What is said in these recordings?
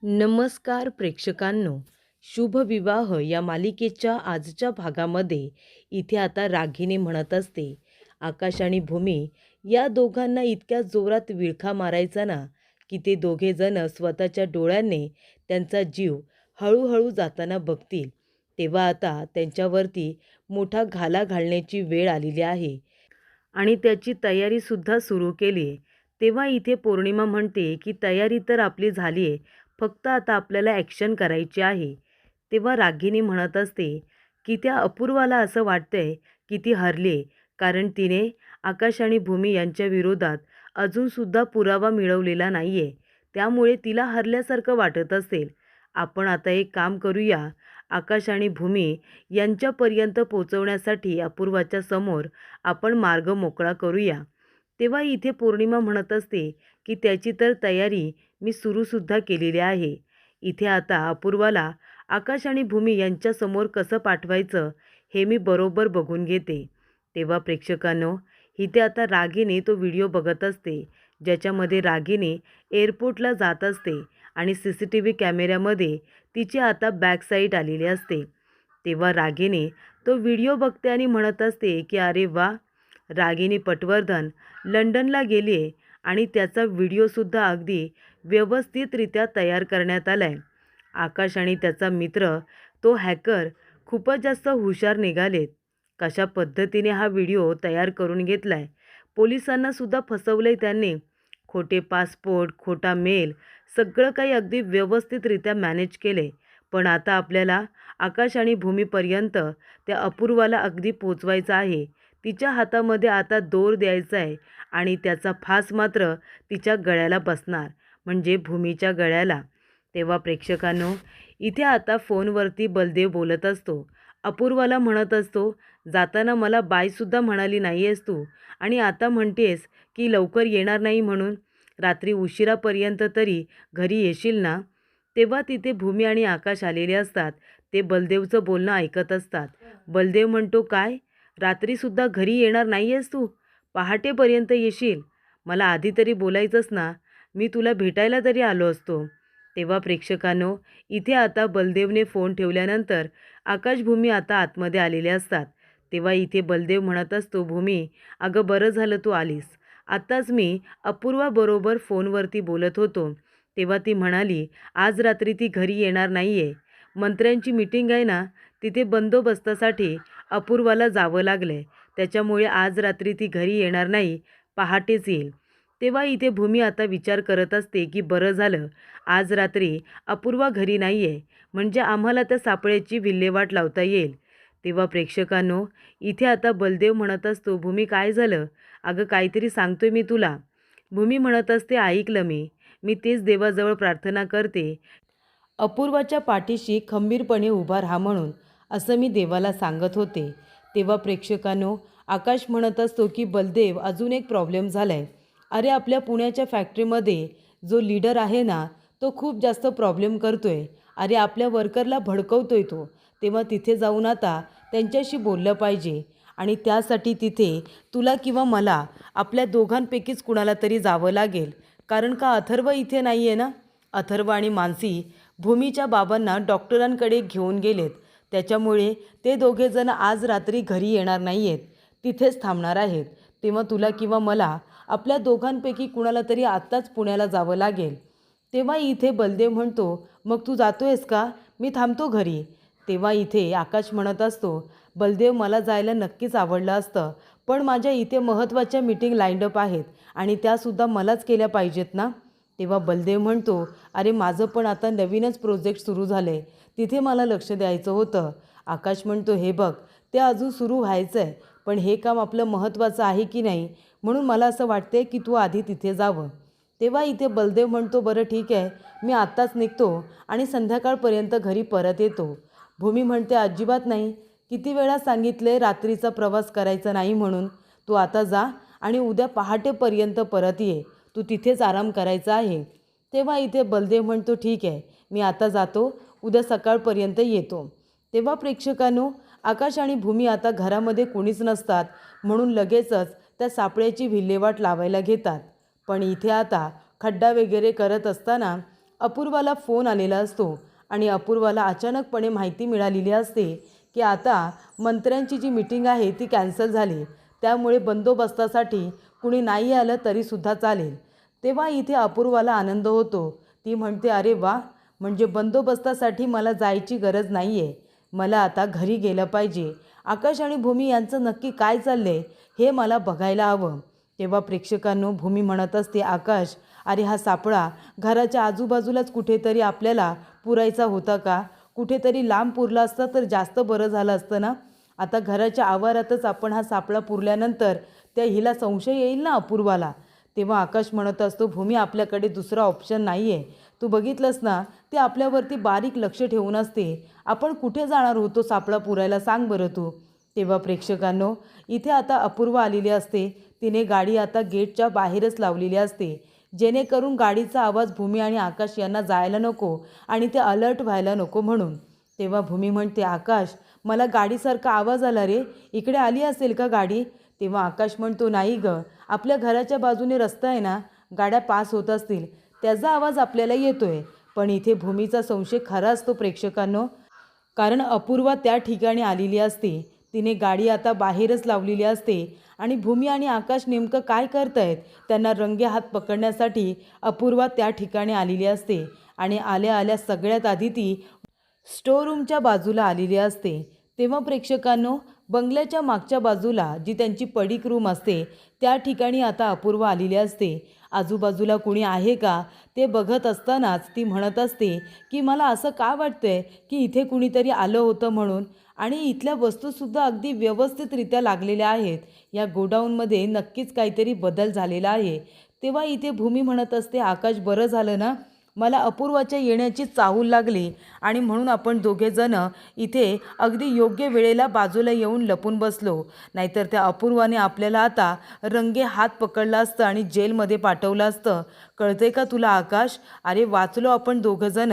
नमस्कार प्रेक्षकांनो. शुभ विवाह या मालिकेच्या आजच्या भागामध्ये इथे आता रागिनी म्हणत असते, आकाश आणि भूमी या दोघांना इतक्या जोरात विळखा मारायचा ना, की ते दोघे जण स्वतःच्या डोळ्यांनी त्यांचा जीव हळूहळू जाताना बघतील. तेव्हा आता त्यांच्यावरती मोठा घाला घालण्याची वेळ आलेली आहे आणि त्याची तयारीसुद्धा सुरू केली आहे. तेव्हा इथे पौर्णिमा म्हणते, की तयारी तर आपली झाली आहे, फक्त आता आपल्याला ॲक्शन करायची आहे. तेव्हा रागिनी म्हणत असते, की त्या अपूर्वाला असं वाटतंय, की ती हरली कारण तिने आकाश आणि भूमी यांच्या विरोधात अजूनसुद्धा पुरावा मिळवलेला नाही आहे. त्यामुळे तिला हरल्यासारखं वाटत असेल. आपण आता एक काम करूया, आकाश आणि भूमी यांच्यापर्यंत पोहोचवण्यासाठी अपूर्वाच्या समोर आपण मार्ग मोकळा करूया. तेव्हा इथे पौर्णिमा म्हणत असते, की त्याची तर तयारी मी सुरूसुद्धा केलेली आहे. इथे आता अपूर्वाला आकाश आणि भूमी यांच्यासमोर कसं पाठवायचं हे मी बरोबर बघून घेते. तेव्हा प्रेक्षकांनो, इथे आता रागिनी तो व्हिडिओ बघत असते, ज्याच्यामध्ये रागिनी एअरपोर्टला जात असते आणि CCTV कॅमेऱ्यामध्ये तिची आता बॅक साईड आलेली असते. तेव्हा रागिनी तो व्हिडिओ बघते आणि म्हणत असते, की अरे वा, रागिनी पटवर्धन लंडनला गेली आहे आणि त्याचा व्हिडिओसुद्धा अगदी व्यवस्थितरित्या तयार करण्यात आला आहे. आकाश आणि त्याचा मित्र तो हॅकर खूपच जास्त हुशार निघालेत. कशा पद्धतीने हा व्हिडिओ तयार करून घेतला आहे. पोलिसांनासुद्धा फसवलं आहे त्यांनी. खोटे पासपोर्ट, खोटा मेल सगळं काही अगदी व्यवस्थितरित्या मॅनेज केले. पण आता आपल्याला आकाश आणि भूमीपर्यंत त्या अपूर्वाला अगदी पोचवायचं आहे. तिच्या हातामध्ये आता दोर द्यायचा आहे आणि त्याचा फास मात्र तिच्या गळ्याला बसणार, म्हणजे भूमीच्या गळ्याला. तेव्हा प्रेक्षकांनो, इथे आता फोनवरती बलदेव बोलत असतो. अपूर्वाला म्हणत असतो, जाताना मला बायसुद्धा म्हणाली नाही आहेस तू आणि आता म्हणतेस की लवकर येणार नाही म्हणून. रात्री उशिरापर्यंत तरी घरी येशील ना? तेव्हा तिथे भूमी आणि आकाश आलेले असतात. ते बलदेवचं बोलणं ऐकत असतात. बलदेव म्हणतो, काय? रात्रीसुद्धा घरी येणार नाही आहेस तू? पहाटेपर्यंत येशील? मला आधी तरी बोलायचंस ना, मी तुला भेटायला तरी आलो असतो. तेव्हा प्रेक्षकांनो, इथे आता बलदेवने फोन ठेवल्यानंतर आकाश भूमी आता आतमध्ये आलेले असतात. तेव्हा इथे बलदेव म्हणत असतो, भूमी, अगं बरं झालं तू आलीस. आत्ताच मी अपूर्वाबरोबर फोनवरती बोलत होतो. तेव्हा ती म्हणाली, आज रात्री ती घरी येणार नाही आहे. मंत्र्यांची मीटिंग आहे ना, तिथे बंदोबस्तासाठी अपूर्वाला जावं लागलं. त्याच्यामुळे आज रात्री ती घरी येणार नाही, पहाटेच येईल. तेव्हा इथे भूमी आता विचार करत असते, की बरं झालं आज रात्री अपूर्वा घरी नाही आहे, म्हणजे आम्हाला त्या सापळ्याची विल्हेवाट लावता येईल. तेव्हा प्रेक्षकांनो, इथे आता बलदेव म्हणत असतो, भूमी काय झालं? अगं काहीतरी सांगतोय मी तुला. भूमी म्हणत असते, ऐकलं मी तेच देवाजवळ प्रार्थना करते, अपूर्वाच्या पाठीशी खंबीरपणे उभा राहा म्हणून, असं मी देवाला सांगत होते. तेव्हा प्रेक्षकांनो, आकाश म्हणत असतो, की बलदेव अजून एक प्रॉब्लेम झाला आहे. अरे आपल्या पुण्याच्या फॅक्टरीमध्ये जो लीडर आहे ना, तो खूप जास्त प्रॉब्लेम करतोय. अरे आपल्या वर्करला भडकवतोय तो. तेव्हा तिथे जाऊन आता त्यांच्याशी बोललं पाहिजे आणि त्यासाठी तिथे तुला किंवा मला आपल्या दोघांपैकीच कुणाला तरी जावं लागेल. कारण का अथर्व इथे नाही आहे ना? अथर्व आणि मानसी भूमीच्या बाबांना डॉक्टरांकडे घेऊन गेलेत. त्याच्यामुळे ते दोघेजण आज रात्री घरी येणार नाही आहेत, तिथेच थांबणार आहेत. तेव्हा तुला किंवा मला आपल्या दोघांपैकी कुणाला तरी आत्ताच पुण्याला जावं लागेल. तेव्हा इथे बलदेव म्हणतो, मग तू जातोयस का? मी थांबतो घरी. तेव्हा इथे आकाश म्हणत असतो, बलदेव मला जायला नक्कीच आवडलं असतं, पण माझ्या इथे महत्त्वाच्या मीटिंग लाईंड अप आहेत आणि त्यासुद्धा मलाच केल्या पाहिजेत ना. तेव्हा बलदेव म्हणतो, अरे माझं पण आता नवीनच प्रोजेक्ट सुरू झालं आहे, तिथे मला लक्ष द्यायचं होतं. आकाश म्हणतो, हे बघ, ते अजून सुरू व्हायचं आहे, पण हे काम आपलं महत्त्वाचं आहे की नाही, म्हणून मला असं वाटते की तू आधी तिथे जावं. तेव्हा इथे बलदेव म्हणतो, बरं ठीक आहे, मी आत्ताच निघतो आणि संध्याकाळपर्यंत घरी परत येतो. भूमी म्हणते, अजिबात नाही, किती वेळा सांगितले रात्रीचा प्रवास करायचा नाही म्हणून. तू आता जा आणि उद्या पहाटेपर्यंत परत ये, तू तिथेच आराम करायचा आहे. तेव्हा इथे बलदेव म्हणतो, ठीक आहे, मी आता जातो, उद्या सकाळपर्यंत येतो. तेव्हा प्रेक्षकांनो, आकाश आणि भूमी आता घरामध्ये कोणीच नसतात म्हणून लगेचच त्या सापळ्याची विल्हेवाट लावायला घेतात. पण इथे आता खड्डा वगैरे करत असताना अपूर्वाला फोन आलेला असतो आणि अपूर्वाला अचानकपणे माहिती मिळालेली असते की आता मंत्र्यांची जी मीटिंग आहे ती कॅन्सल झाली, त्यामुळे बंदोबस्तासाठी कुणी नाही आलं तरीसुद्धा चालेल. तेव्हा इथे अपूर्वाला आनंद होतो. ती म्हणते, अरे वा, म्हणजे बंदोबस्तासाठी मला जायची गरज नाही आहे. मला आता घरी गेलं पाहिजे. आकाश आणि भूमी यांचं नक्की काय चाललं आहे हे मला बघायला हवं. तेव्हा प्रेक्षकांनो, भूमी म्हणत असते, आकाश, अरे हा सापळा घराच्या आजूबाजूलाच कुठेतरी आपल्याला पुरायचा होता का? कुठेतरी लांब पुरला असता तर जास्त बरं झालं असतं ना. आता घराच्या आवारातच आपण हा सापळा पुरल्यानंतर त्या हिला संशय येईल ना अपूर्वाला. तेव्हा आकाश म्हणत असतो, भूमी, आपल्याकडे दुसरा ऑप्शन नाही आहे. तू बघितलंस ना, ते आपल्यावरती बारीक लक्ष ठेवून असते. आपण कुठे जाणार होतो सापळा पुरायला, सांग बरं तू. तेव्हा प्रेक्षकांनो, इथे आता अपूर्वा आलेली असते. तिने गाडी आता गेटच्या बाहेरच लावलेली असते, जेणेकरून गाडीचा आवाज भूमी आणि आकाश यांना जायला नको आणि ते अलर्ट व्हायला नको म्हणून. तेव्हा भूमी म्हणते, आकाश, मला गाडीसारखा आवाज आला रे, इकडे आली असेल का गाडी? तेव्हा आकाश म्हणतो, नाही गं, आपल्या घराच्या बाजूने रस्ता आहे ना, गाड्या पास होत असतील, त्याचा आवाज आपल्याला येतोय. पण इथे भूमीचा संशय खरा असतो प्रेक्षकांनो, कारण अपूर्वा त्या ठिकाणी आलेली असते. तिने गाडी आता बाहेरच लावलेली असते आणि भूमी आणि आकाश नेमकं काय करतायत त्यांना रंगे हात पकडण्यासाठी अपूर्वा त्या ठिकाणी आलेली असते. आणि आल्या आल्या सगळ्यात आधी ती स्टोर रूमच्या बाजूला आलेली असते. तेव्हा प्रेक्षकांनो, बंगल्याच्या मागच्या बाजूला जी त्यांची पडीक रूम असते त्या ठिकाणी आता अपूर्वा आलेली असते. आजूबाजूला कुणी आहे का ते बघत असतानाच ती म्हणत असते की मला असं का वाटतंय की इथे कुणीतरी आलं होतं म्हणून, आणि इथल्या वस्तूसुद्धा अगदी व्यवस्थितरित्या लागलेल्या आहेत. या गोडाऊनमध्ये नक्कीच काहीतरी बदल झालेला आहे. तेव्हा इथे भूमी म्हणत असते, आकाश, बरं झालं ना, मला अपूर्वाच्या येण्याची चाहूल लागली आणि म्हणून आपण दोघेजण इथे अगदी योग्य वेळेला बाजूला येऊन लपून बसलो. नाहीतर त्या अपूर्वाने आपल्याला आता रंगे हात पकडलं असतं आणि जेलमध्ये पाठवलं असतं. कळतंय का तुला आकाश? अरे वाचलो आपण दोघंजण.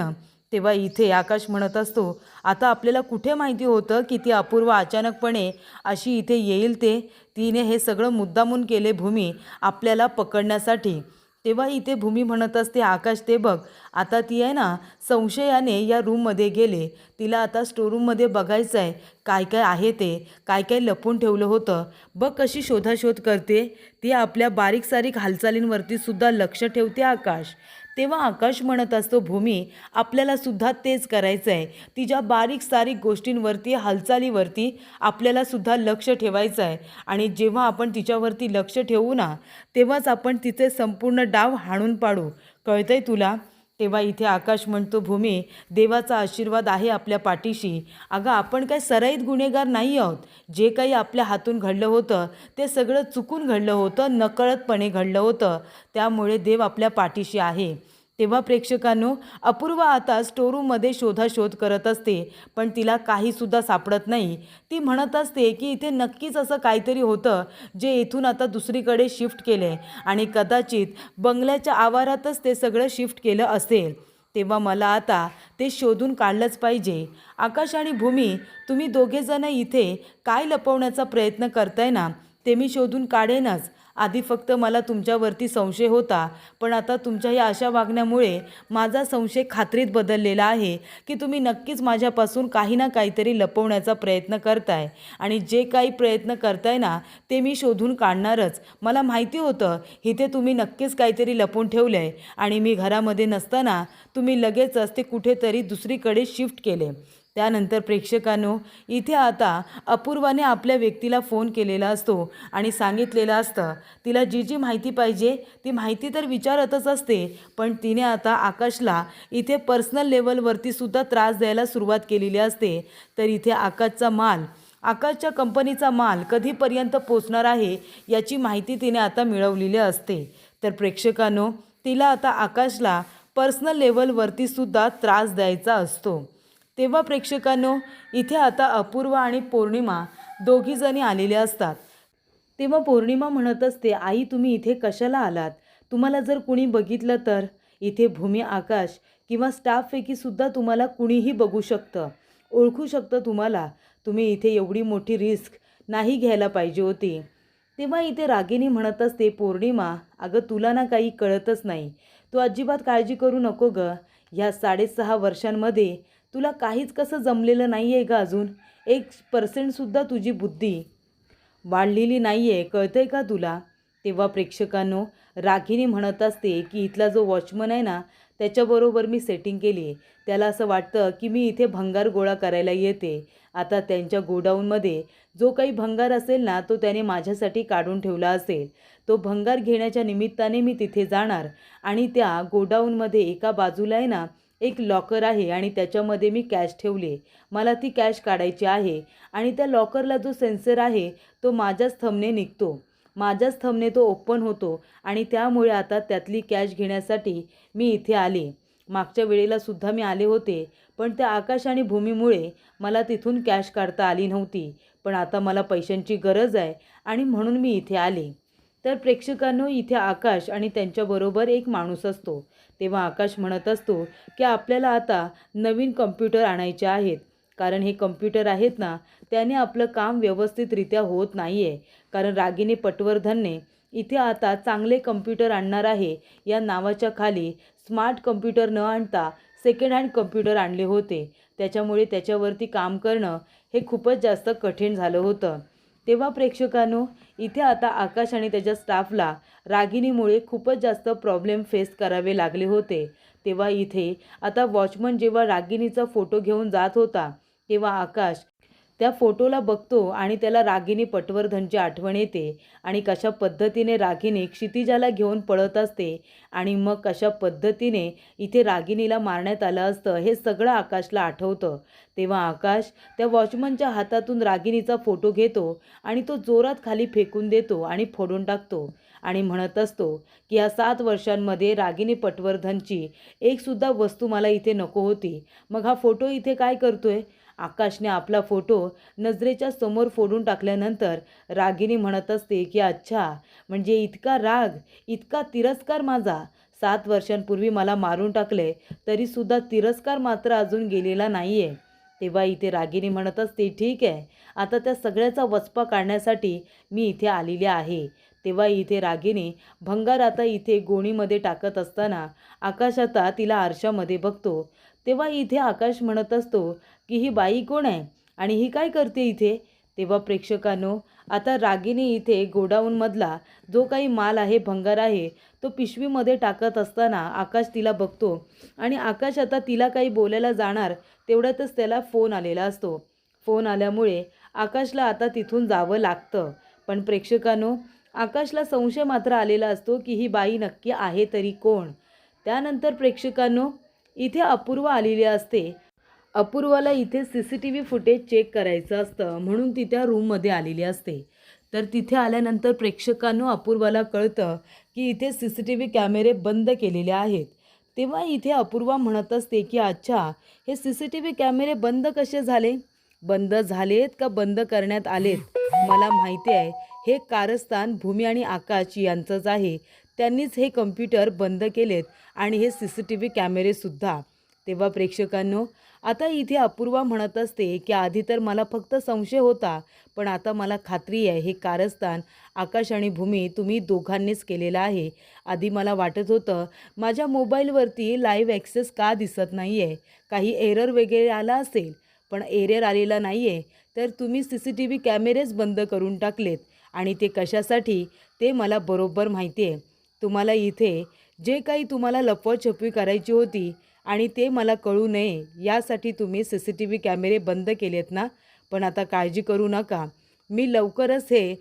तेव्हा इथे आकाश म्हणत असतो, आता आपल्याला कुठे माहिती होतं की ती अपूर्वा अचानकपणे अशी इथे येईल ते? तिने हे सगळं मुद्दामून केले भूमी आपल्याला पकडण्यासाठी. तेव्हा इथे भूमी म्हणत असते, आकाश, ते बघ, आता ती आहे ना संशयाने या रूममध्ये गेले. तिला आता स्टोरूममध्ये बघायचं आहे काय काय आहे ते, काय काय लपून ठेवलं होतं. बघ कशी शोधाशोध करते. ती आपल्या बारीक सारीक हालचालींवरती सुद्धा लक्ष ठेवते आकाश. तेव्हा आकाश म्हणत असतो, भूमी, आपल्याला सुद्धा तेच करायचं आहे. तिच्या बारीक सारीक गोष्टींवरती, हालचालीवरती आपल्याला सुद्धा लक्ष ठेवायचं आहे. आणि जेव्हा आपण तिच्यावरती लक्ष ठेवू ना, तेव्हाच आपण तिचे संपूर्ण डाव हाणून पाडू. कळतंय तुला? तेव्हा इथे आकाश म्हणतो, भूमी, देवाचा आशीर्वाद आहे आपल्या पाठीशी. अगं, आपण काय सराईत गुन्हेगार नाही आहोत. जे काही आपल्या हातून घडलं होतं ते सगळं चुकून घडलं होतं, नकळतपणे घडलं होतं. त्यामुळे देव आपल्या पाठीशी आहे. तेव्हा प्रेक्षकांनो, अपूर्वा आता स्टोरूममध्ये शोधाशोध करत असते, पण तिला काहीसुद्धा सापडत नाही. ती म्हणत असते की इथे नक्कीच असं काहीतरी होतं जे इथून आता दुसरीकडे शिफ्ट केले आणि कदाचित बंगल्याच्या आवारातच ते सगळं शिफ्ट केलं असेल. तेव्हा मला आता ते शोधून काढलंच पाहिजे. आकाश आणि भूमी, तुम्ही दोघेजण इथे काय लपवण्याचा प्रयत्न करताय ना, ते मी शोधून काढेनच. आधी फक्त मला तुमच्यावरती संशय होता, पण आता तुमच्या या अशा वागण्यामुळे माझा संशय खात्रीत बदललेला आहे की तुम्ही नक्कीच माझ्यापासून काही ना काहीतरी लपवण्याचा प्रयत्न करताय. आणि जे काही प्रयत्न करताय ना ते मी शोधून काढणारच. मला माहिती होतं इथे तुम्ही नक्कीच काहीतरी लपवून ठेवलं आहे आणि मी घरामध्ये नसताना तुम्ही लगेचच ते कुठेतरी दुसरीकडे शिफ्ट केले. त्यानंतर प्रेक्षकांनो, इथे आता अपूर्वाने आपल्या व्यक्तीला फोन केलेला असतो आणि सांगितलेलं असतं तिला जी जी माहिती पाहिजे ती माहिती तर विचारतच असते, पण तिने आता आकाशला इथे पर्सनल लेवलवरती सुद्धा त्रास द्यायला सुरुवात केलेली असते. तर इथे आकाशच्या कंपनीचा माल कधीपर्यंत पोचणार आहे याची माहिती तिने आता मिळवलेली असते. तर प्रेक्षकांनो, तिला आता आकाशला पर्सनल लेवलवरती सुद्धा त्रास द्यायचा असतो. तेव्हा प्रेक्षकांनो, इथे आता अपूर्वा आणि पौर्णिमा दोघीजणी आलेल्या असतात. तेव्हा पौर्णिमा म्हणत असते, आई, तुम्ही इथे कशाला आलात? तुम्हाला जर कुणी बघितलं तर? इथे भूमी, आकाश किंवा स्टाफपैकी सुद्धा तुम्हाला कुणीही बघू शकतं, ओळखू शकतं तुम्हाला. तुम्ही इथे एवढी मोठी रिस्क नाही घ्यायला पाहिजे होती. तेव्हा इथे रागिनी म्हणत असते, पौर्णिमा, अगं तुला ना काही कळतच नाही. तू अजिबात काळजी करू नको गं. ह्या 6.5 वर्षांमध्ये तुला काहीच कसं जमलेलं नाही आहे का अजून? 1% तुझी बुद्धी वाढलेली नाही आहे, कळतंय का तुला? तेव्हा प्रेक्षकांनो, रागिनी म्हणत असते की इथला जो वॉचमन आहे ना, त्याच्याबरोबर मी सेटिंग केली आहे. त्याला असं वाटतं की मी इथे भंगार गोळा करायला येते. आता त्यांच्या गोडाऊनमध्ये जो काही भंगार असेल ना, तो त्याने माझ्यासाठी काढून ठेवला असेल. तो भंगार घेण्याच्या निमित्ताने मी तिथे जाणार आणि त्या गोडाऊनमध्ये एका बाजूला आहे ना, एक लॉकर आहे आणि त्याच्यामध्ये मी कॅश ठेवले. मला ती कॅश काढायची आहे आणि त्या लॉकरला जो सेन्सर आहे तो माझ्याच थंबने निघतो. माझ्याच थंबने तो ओपन होतो आणि त्यामुळे आता त्यातली कॅश घेण्यासाठी मी इथे आले. मागच्या वेळेला सुद्धा मी आले होते, पण त्या आकाश आणि भूमीमुळे मला तिथून कॅश काढता आली नव्हती. पण आता मला पैशांची गरज आहे आणि म्हणून मी इथे आले. तर प्रेक्षकांनो, इथे आकाश आणि त्यांच्याबरोबर एक माणूस असतो. तेव्हा आकाश म्हणत असतो की आपल्याला आता नवीन कॉम्प्युटर आणायचे आहेत. कारण हे कॉम्प्युटर आहेत ना, त्याने आपलं काम व्यवस्थितरित्या होत नाही आहे. कारण रागिनी पटवर्धनने इथे आता चांगले कॉम्प्युटर आणणार आहे या नावाच्या खाली स्मार्ट कॉम्प्युटर न आणता सेकंड हँड कॉम्प्युटर आणले होते. त्याच्यामुळे त्याच्यावरती काम करणं हे खूपच जास्त कठीण झालं होतं. तेव्हा प्रेक्षकांनो, इथे आता आकाश आणि त्याच्या स्टाफला रागिनीमुळे खूपच जास्त प्रॉब्लेम फेस करावे लागले होते. तेव्हा इथे आता वॉचमन जेव्हा रागिनीचा फोटो घेऊन जात होता, तेव्हा आकाश त्या फोटोला बघतो आणि त्याला रागिनी पटवर्धनची आठवण येते आणि कशा पद्धतीने रागिनी क्षितिजाला घेऊन पळत असते आणि मग कशा पद्धतीने इथे रागिनीला मारण्यात आलं असतं हे सगळं आकाशला आठवतं. तेव्हा आकाश त्या वॉचमनच्या हातातून रागिनीचा फोटो घेतो आणि तो जोरात खाली फेकून देतो आणि फोडून टाकतो आणि म्हणत असतो की या 7 वर्षांमध्ये रागिनी पटवर्धनची एकसुद्धा वस्तू मला इथे नको होती. मग हा फोटो इथे काय करतोय? आकाशने आपला फोटो नजरेच्या समोर फोडून टाकल्यानंतर रागिनी म्हणत असते की अच्छा, म्हणजे इतका राग, इतका तिरस्कार माझा. 7 वर्षांपूर्वी मला मारून टाकले तरीसुद्धा तिरस्कार मात्र अजून गेलेला नाही आहे. तेव्हा इथे रागिनी म्हणत असते ठीक आहे, आता त्या सगळ्याचा वचपा काढण्यासाठी मी इथे आलेली आहे. तेव्हा इथे रागिनी भंगार आता इथे गोणीमध्ये टाकत असताना आकाश आता तिला आरशामध्ये बघतो. तेव्हा इथे आकाश म्हणत असतो की ही बाई कोण आहे आणि ही काय करते इथे? तेव्हा प्रेक्षकांनो, आता रागिनी इथे गोडाऊनमधला जो काही माल आहे, भंगार आहे, तो पिशवीमध्ये टाकत असताना आकाश तिला बघतो आणि आकाश आता तिला काही बोलायला जाणार तेवढ्यातच त्याला फोन आलेला असतो. फोन आल्यामुळे आकाशला आता तिथून जावं लागतं. पण प्रेक्षकांनो, आकाशला संशय मात्र आलेला असतो की ही बाई नक्की आहे तरी कोण? त्यानंतर प्रेक्षकांनो, इथे अपूर्वा आलेली असते. अपूर्वाला इथे CCTV फुटेज चेक करायचं असतं म्हणून ती त्या रूममध्ये आलेली असते. तर तिथे आल्यानंतर प्रेक्षकांनो, अपूर्वाला कळतं की इथे CCTV कॅमेरे बंद केलेले आहेत. तेव्हा इथे अपूर्वा म्हणत असते की अच्छा, हे CCTV कॅमेरे बंद कसे झाले? बंद झालेत का बंद करण्यात आलेत? मला माहिती आहे, हे कारस्थान भूमी आणि आकाश यांचंच आहे. त्यांनीच हे कम्प्युटर बंद केलेत आणि हे CCTV कॅमेरेसुद्धा. तेव्हा प्रेक्षकांनो, आता इथे अपूर्वा म्हणत असते की आधी तर मला फक्त संशय होता, पण आता मला खात्री आहे हे कारस्थान आकाश आणि भूमी तुम्ही दोघांनीच केलेलं आहे. आधी मला वाटत होतं माझ्या मोबाईलवरती लाईव्ह ॲक्सेस का दिसत नाही आहे, काही एरर वगैरे आला असेल, पण एरर आलेला नाही आहे. तर तुम्ही CCTV कॅमेरेच बंद करून टाकलेत आणि ते कशासाठी ते मला बरोबर माहिती आहे. तुम्हाला इथे जे काही तुम्हाला लपवाछपवी करायची होती आणि ते मला कळू नये यासाठी तुम्ही CCTV कॅमेरे बंद केलेत ना? पण आता काळजी करू नका, मी लवकरच हे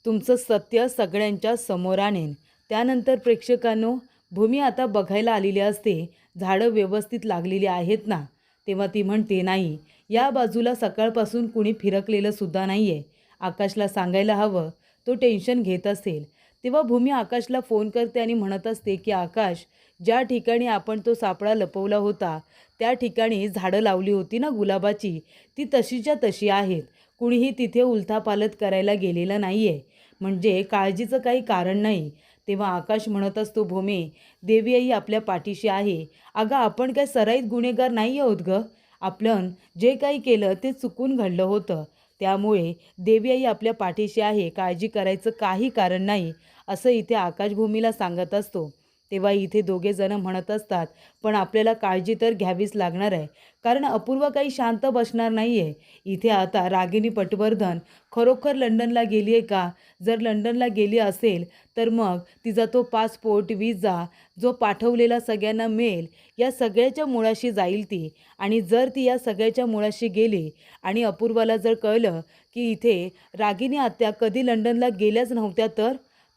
तुमचं सत्य सगळ्यांच्या समोर आणेन. त्यानंतर प्रेक्षकांनो, भूमी आता बघायला आलेली असते झाडं व्यवस्थित लागलेली आहेत ना? तेव्हा ती म्हणते नाही, या बाजूला सकाळपासून कुणी फिरकलेलं सुद्धा नाही आहे. आकाशला सांगायला हवं, तो टेन्शन घेत असेल. तेव्हा भूमी आकाशला फोन करते आणि म्हणत असते की आकाश, ज्या ठिकाणी आपण तो सापळा लपवला होता त्या ठिकाणी झाडं लावली होती ना गुलाबाची, ती तशीच्या तशी आहेत. कुणीही तिथे उलथापालथ करायला गेलेलं नाही आहे, म्हणजे काळजीचं काही कारण नाही. तेव्हा आकाश म्हणत असतो भूमी, देवी आई आपल्या पाठीशी आहे. अगं, आपण काय सराईत गुन्हेगार नाही आहोत गं. आपण जे काही केलं ते चुकून घडलं होतं, त्यामुळे देवी आई आपल्या पाठीशी आहे, काळजी करायचं काही कारण नाही, असं इथे आकाश भूमीला सांगत असतो. तेव्हा इथे दोघे जण म्हणत असतात, पण आपल्याला काळजी तर घ्यावीच लागणार आहे, कारण अपूर्वा काही शांत बसणार नाही आहे. इथे आता रागिनी पटवर्धन खरोखर लंडनला गेली आहे का? जर लंडनला गेली असेल तर मग तिचा तो पासपोर्ट, विजा जो पाठवलेला सगळ्यांना मेल, या सगळ्याच्या मुळाशी जाईल ती. आणि जर ती या सगळ्याच्या मुळाशी गेली आणि अपूर्वाला जर कळलं की इथे रागिनी आत्या कधी लंडनला गेल्याच नव्हत्या,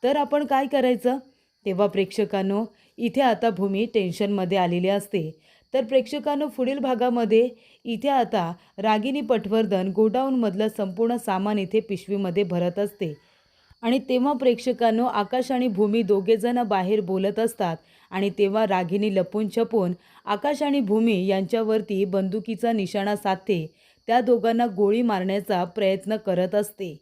तर आपण काय करायचं? तेव्हा प्रेक्षकांनो, इथे आता भूमी टेन्शनमध्ये आलेली असते. तर प्रेक्षकांनो, पुढील भागामध्ये इथे आता रागिनी पटवर्धन गोडाऊनमधलं संपूर्ण सामान इथे पिशवीमध्ये भरत असते. आणि तेव्हा प्रेक्षकांनो, आकाश आणि भूमी दोघेजण बाहेर बोलत असतात. आणि तेव्हा रागिनी लपून छपून आकाश आणि भूमी यांच्यावरती बंदुकीचा निशाणा साधते. त्या दोघांना गोळी मारण्याचा प्रयत्न करत असते.